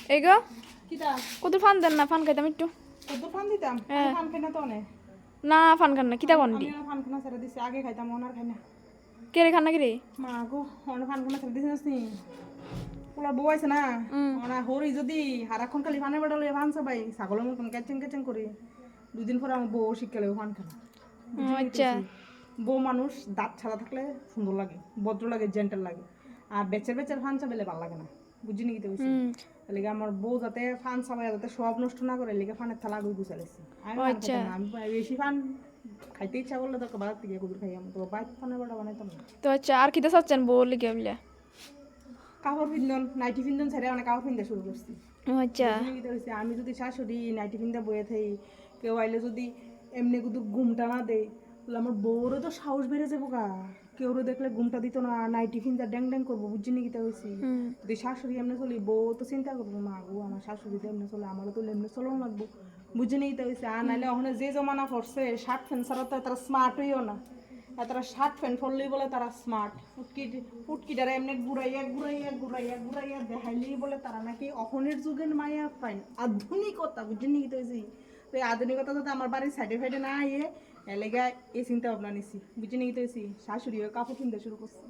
এই গো কিটা কত ফান দেন না ফান খাইতাম একটু কত ফান দিতাম ফান খাই না তো অনেক না ফান খান না কিতা কন্ডি আমি ফান খানা ছেড়ে দিছি আগে খাইতাম ওনার খাই না কে রে খান না কি রে মা গো অনেক ফান খানা ছেড়ে দিছিস নি ওলা বউ আছে না ওনা হরি যদি হারাক্ষণ খালি ফানে বেড়ালে ফান সবাই ছাগলের মতন ক্যাচিং ক্যাচিং করে দুদিন পরে আমার বউ শিখালে ফান খানা আচ্ছা বউ মানুষ দাঁত ছাড়া থাকলে সুন্দর লাগে ভদ্র লাগে জেন্টাল লাগে আর বেচের বেচের ফান চাবেলে ভালো লাগে না বুঝিনি কি বলছি এলিগে আমার বউ যাতে ফান চাবাই যাতে সব নষ্ট না করে এলিগে ফানের থালা আগুই গুছালেছি আমি বেশি ফান খাইতে ইচ্ছা করলে তো বাজার থেকে কুকুর খাই আমি তো বাইক ফানের বড় বানাইতাম না তো আচ্ছা আর কিতা চাচ্ছেন বলি কে বলে কাপড় পিন্ধন নাইটি পিন্ধন ছেড়ে অনেক কাপড় পিন্ধা শুরু করছি আচ্ছা আমি যদি শাশুড়ি নাইটি পিন্ধা বয়ে থাই কেউ আইলে যদি এমনি কিন্তু ঘুমটা না দেয় তাহলে আমার বউরও তো সাহস বেড়ে যাবো গা কেউ দেখলে ঘুমটা দিত না নাইটি পিন্ধা ড্যাং ড্যাং করবো বুঝছি নাকি তা হয়েছি যদি শাশুড়ি এমনি চলি বউ তো চিন্তা করবো মা গো আমার শাশুড়ি তো এমনি চলে আমারও তো এমনি চলেও লাগবো বুঝছি নাকি তা হয়েছে আর নাহলে ওখানে যে জমানা করছে শার্ট প্যান্ট ছাড়া তো তারা স্মার্ট হইও না আর তারা শার্ট প্যান্ট পরলেই বলে তারা স্মার্ট ফুটকিটারা এমনি ঘুরাইয়া ঘুরাইয়া ঘুরাইয়া ঘুরাইয়া দেখাইলেই বলে তারা নাকি অখনের যুগের মায়া পাইন আধুনিকতা বুঝছি নাকি তো হয়েছি তো এই আধুনিকতা তো আমার বাড়ির সাইডে ফাইডে না আইয়ে এলাকায় এই চিন্তা ভাবনা নিছি বুঝছি নাকি তো হয়েছি শাশুড়িও কাপড় কিনতে শুরু করছি